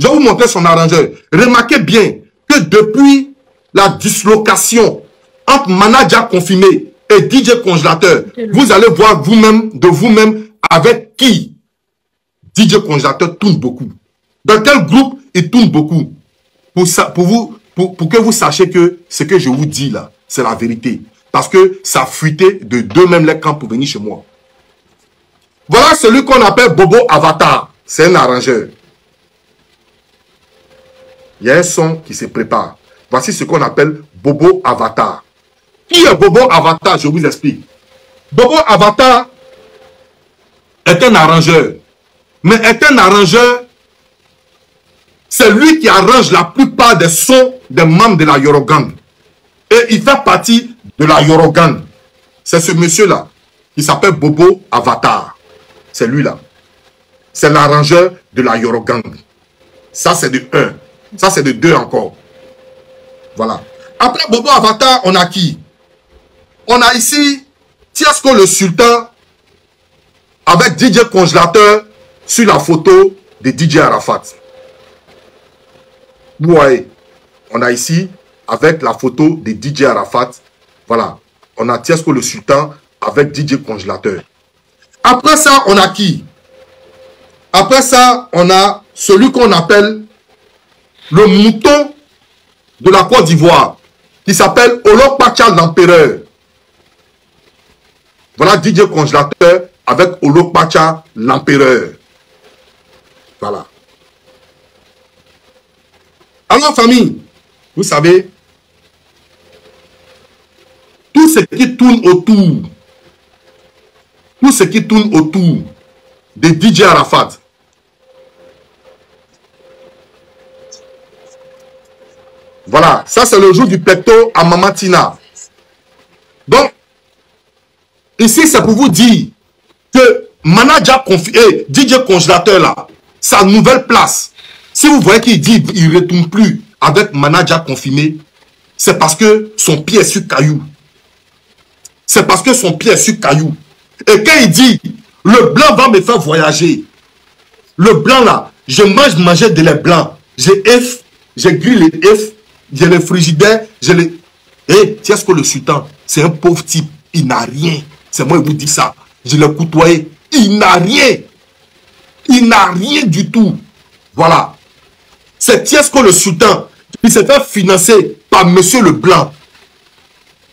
Je vais vous montrer son arrangeur. Remarquez bien que depuis la dislocation entre manager confirmé et DJ congélateur, vous allez voir vous-même, de vous-même, avec qui DJ congélateur tourne beaucoup. Dans quel groupe il tourne beaucoup. Pour que vous sachiez que ce que je vous dis là, c'est la vérité. Parce que ça fuitait de deux-mêmes les camps pour venir chez moi. Voilà celui qu'on appelle Bobo Avatar. C'est un arrangeur. Il y a un son qui se prépare. Voici ce qu'on appelle Bobo Avatar. Qui est Bobo Avatar? Je vous explique. Bobo Avatar est un arrangeur. Mais est un arrangeur, c'est lui qui arrange la plupart des sons des membres de la Yorogang. Et il fait partie de la Yorogang. C'est ce monsieur-là qui s'appelle Bobo Avatar. C'est lui-là. C'est l'arrangeur de la Yorogang. Ça, c'est de 1. Ça, c'est de 2 encore. Voilà. Après Bobo Avatar, on a qui? On a ici Tiasco le Sultan avec DJ Congélateur sur la photo de DJ Arafat. Vous voyez, on a ici avec la photo de DJ Arafat. Voilà. On a Tiasco le Sultan avec DJ Congélateur. Après ça, on a qui? Après ça, on a celui qu'on appelle le mouton de la Côte d'Ivoire, qui s'appelle Olopacha l'Empereur. Voilà DJ Congélateur avec Olopacha l'Empereur. Voilà. Alors, famille, vous savez, tout ce qui tourne autour, de DJ Arafat, voilà, ça c'est le jour du pecto à Mamatina. Donc, ici c'est pour vous dire que manager confié, DJ Congélateur là, sa nouvelle place, si vous voyez qu'il dit il ne retourne plus avec manager confirmé, c'est parce que son pied est sur caillou. C'est parce que son pied est sur caillou. Et quand il dit, le blanc va me faire voyager. Le blanc là, je mangeais de lait blanc. J'ai grillé les œufs, j'ai le frigidaire, j'ai les... Eh, Tiasco le Sultan, c'est un pauvre type. Il n'a rien. C'est moi qui vous dis ça. Je l'ai côtoyé. Il n'a rien. Il n'a rien du tout. Voilà. C'est Tiasco le Sultan qui s'est fait financer par Monsieur le Blanc.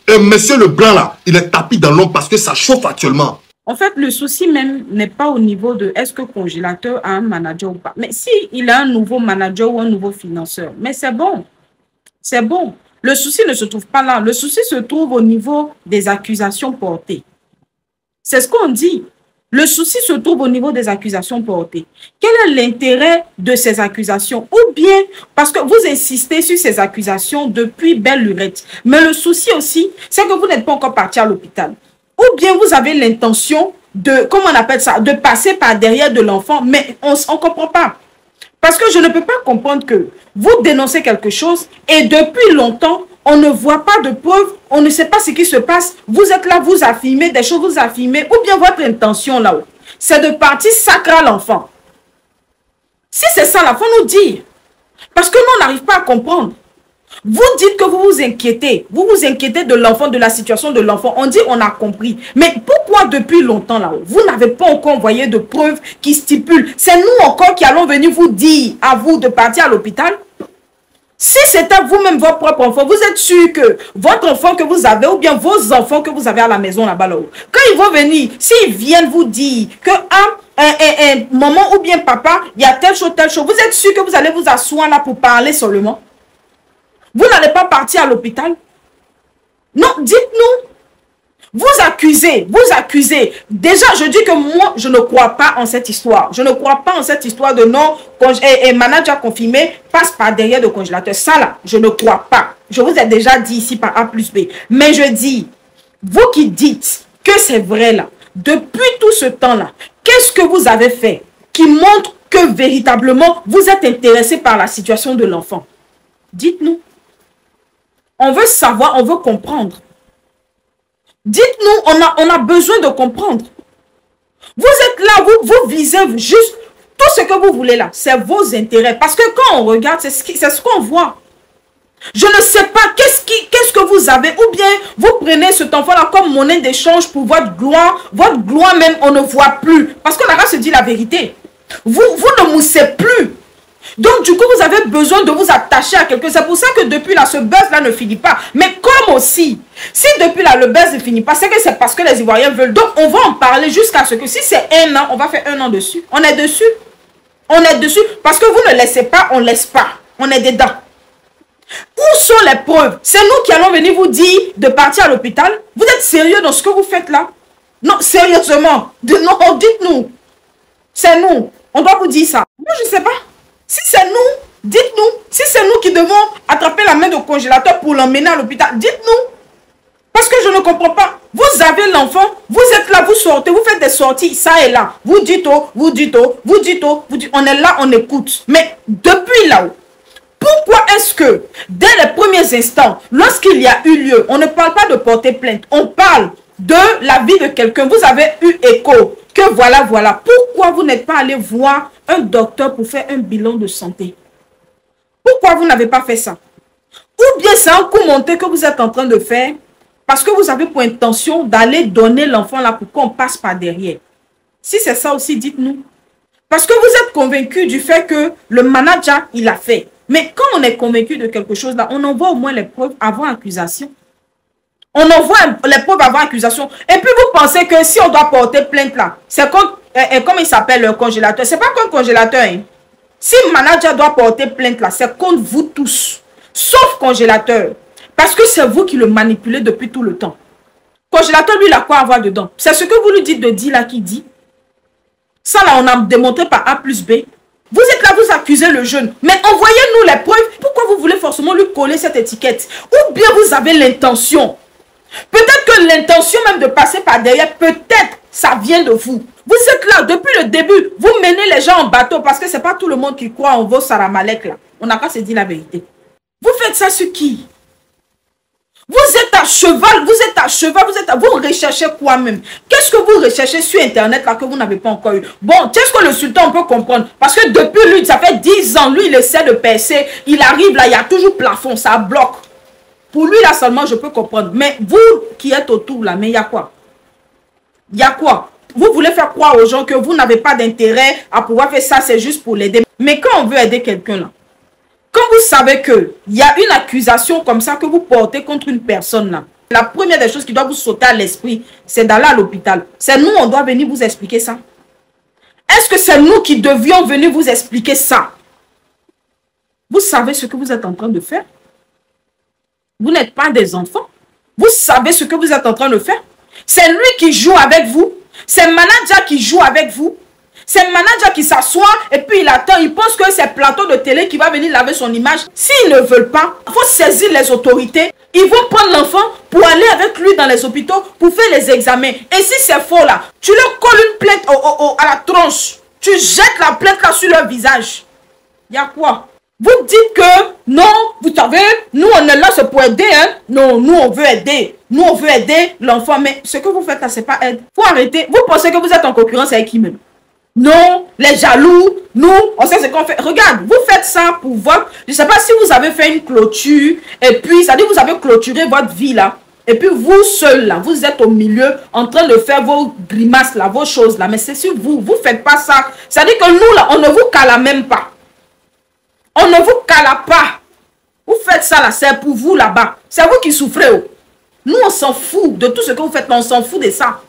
Et Monsieur le Blanc, là, il est tapis dans l'ombre parce que ça chauffe actuellement. En fait, le souci même n'est pas au niveau de est-ce que Congélateur a un manager ou pas. Mais si il a un nouveau manager ou un nouveau financeur, mais c'est bon. C'est bon. Le souci ne se trouve pas là. Le souci se trouve au niveau des accusations portées. C'est ce qu'on dit. Le souci se trouve au niveau des accusations portées. Quel est l'intérêt de ces accusations? Ou bien, parce que vous insistez sur ces accusations depuis belle lurette. Mais le souci aussi, c'est que vous n'êtes pas encore parti à l'hôpital. Ou bien vous avez l'intention de, comment on appelle ça, de passer par derrière de l'enfant, mais on ne comprend pas. Parce que je ne peux pas comprendre que vous dénoncez quelque chose et depuis longtemps, on ne voit pas de preuves, on ne sait pas ce qui se passe. Vous êtes là, vous affirmez des choses, vous affirmez, ou bien votre intention là-haut, c'est de partir sacrer l'enfant. Si c'est ça, il faut nous dire. Parce que nous, on n'arrive pas à comprendre. Vous dites que vous vous inquiétez de l'enfant, de la situation de l'enfant. On dit on a compris. Mais pourquoi depuis longtemps là-haut, vous n'avez pas encore envoyé de preuves qui stipulent? C'est nous encore qui allons venir vous dire à vous de partir à l'hôpital? Si c'était vous-même votre propre enfant, vous êtes sûr que votre enfant que vous avez ou bien vos enfants que vous avez à la maison là-bas là-haut, quand ils vont venir, s'ils viennent vous dire que maman ou bien papa, il y a telle chose, vous êtes sûr que vous allez vous asseoir là pour parler seulement? Vous n'allez pas partir à l'hôpital? Non, dites-nous. Vous accusez. Déjà, je dis que moi, je ne crois pas en cette histoire. Je ne crois pas en cette histoire de non, manager confirmé passe par derrière le congélateur. Ça là, je ne crois pas. Je vous ai déjà dit ici par A plus B. Mais je dis, vous qui dites que c'est vrai là, depuis tout ce temps-là, qu'est-ce que vous avez fait qui montre que véritablement, vous êtes intéressé par la situation de l'enfant? Dites-nous. On veut savoir, on veut comprendre. Dites-nous, on a besoin de comprendre. Vous êtes là, vous visez juste Tout ce que vous voulez là, c'est vos intérêts. Parce que quand on regarde, c'est ce qu'on voit. Je ne sais pas qu'est-ce que vous avez. Ou bien vous prenez cet enfant-là comme monnaie d'échange pour votre gloire. Votre gloire même, on ne voit plus. Parce qu'on a qu'à se dire la vérité. Vous ne moussez plus. Donc du coup, vous avez besoin de vous attacher à quelqu'un. C'est pour ça que depuis là, ce buzz-là ne finit pas. Mais comme aussi, si depuis là, le buzz ne finit pas, c'est que c'est parce que les Ivoiriens veulent. Donc on va en parler jusqu'à ce que si c'est 1 an, on va faire 1 an dessus. On est dessus. On est dessus. Parce que vous ne laissez pas, on ne laisse pas. On est dedans. Où sont les preuves? C'est nous qui allons venir vous dire de partir à l'hôpital. Vous êtes sérieux dans ce que vous faites là? Non, sérieusement. Non, dites-nous. C'est nous. On doit vous dire ça. Moi, je ne sais pas. Si c'est nous, dites-nous. Si c'est nous qui devons attraper la main de congélateur pour l'emmener à l'hôpital, dites-nous. Parce que je ne comprends pas. Vous avez l'enfant, vous êtes là, vous sortez, vous faites des sorties, ça et là. Vous dites oh, vous dites oh, vous dites oh, vous dites. On est là, on écoute. Mais depuis là-haut, pourquoi est-ce que, dès les premiers instants, lorsqu'il y a eu lieu, on ne parle pas de porter plainte, on parle de la vie de quelqu'un. Vous avez eu écho que voilà. Pourquoi vous n'êtes pas allé voir un docteur pour faire un bilan de santé? Pourquoi vous n'avez pas fait ça? Ou bien c'est un coup monté que vous êtes en train de faire parce que vous avez pour intention d'aller donner l'enfant là pour qu'on passe par derrière. Si c'est ça aussi, dites-nous. Parce que vous êtes convaincu du fait que le manager, il a fait. Mais quand on est convaincu de quelque chose là, on envoie au moins les preuves avant accusation. On envoie les preuves avant accusation. Et puis vous pensez que si on doit porter plainte là, c'est comme il s'appelle le congélateur. C'est pas comme congélateur. Hein. Si le manager doit porter plainte là, c'est contre vous tous. Sauf congélateur. Parce que c'est vous qui le manipulez depuis tout le temps. Congélateur, lui, il a quoi à voir dedans? C'est ce que vous lui dites de dire là qui dit. Ça là, on a démontré par A plus B. Vous êtes là, vous accusez le jeune. Mais envoyez-nous les preuves. Pourquoi vous voulez forcément lui coller cette étiquette? Ou bien vous avez l'intention. Peut-être que l'intention même de passer par derrière, peut-être ça vient de vous. Vous êtes là depuis le début. Vous menez les gens en bateau parce que ce n'est pas tout le monde qui croit en vos Saramalek là. On n'a qu'à se dire la vérité. Vous faites ça sur qui? Vous êtes à cheval, vous recherchez quoi même? Qu'est-ce que vous recherchez sur Internet là que vous n'avez pas encore eu? Bon, qu'est-ce que le sultan on peut comprendre? Parce que depuis lui, ça fait 10 ans, lui il essaie de percer, il arrive là, il y a toujours plafond, ça bloque. Pour lui là seulement, je peux comprendre. Mais vous qui êtes autour là, mais il y a quoi? Il y a quoi? Vous voulez faire croire aux gens que vous n'avez pas d'intérêt à pouvoir faire ça, c'est juste pour l'aider. Mais quand on veut aider quelqu'un là, quand vous savez qu'il y a une accusation comme ça que vous portez contre une personne là, la première des choses qui doit vous sauter à l'esprit, c'est d'aller à l'hôpital. C'est nous, on doit venir vous expliquer ça. Est-ce que c'est nous qui devions venir vous expliquer ça? Vous savez ce que vous êtes en train de faire? Vous n'êtes pas des enfants. Vous savez ce que vous êtes en train de faire? C'est lui qui joue avec vous. C'est le manager qui joue avec vous. C'est le manager qui s'assoit et puis il attend. Il pense que c'est le plateau de télé qui va venir laver son image. S'ils ne veulent pas, il faut saisir les autorités. Ils vont prendre l'enfant pour aller avec lui dans les hôpitaux pour faire les examens. Et si c'est faux là, tu leur colles une plainte à la tronche. Tu jettes la plainte là sur leur visage. Il y a quoi? Vous dites que non, vous savez, nous on est là, c'est pour aider. Hein? Non, nous on veut aider. Nous on veut aider l'enfant. Mais ce que vous faites là, c'est pas aide. Il faut arrêter. Vous pensez que vous êtes en concurrence avec qui même? Non, les jaloux, nous, on sait ce qu'on fait. Regarde, vous faites ça pour voir. Je ne sais pas si vous avez fait une clôture. Et puis, ça dit que vous avez clôturé votre vie là. Et puis, vous seul là, vous êtes au milieu en train de faire vos grimaces là, vos choses là. Mais c'est sur vous, vous ne faites pas ça. Ça dit que nous là, on ne vous cala même pas. On ne vous cala pas. Vous faites ça là, c'est pour vous là-bas. C'est vous qui souffrez. Oh. Nous, on s'en fout de tout ce que vous faites, mais on s'en fout de ça.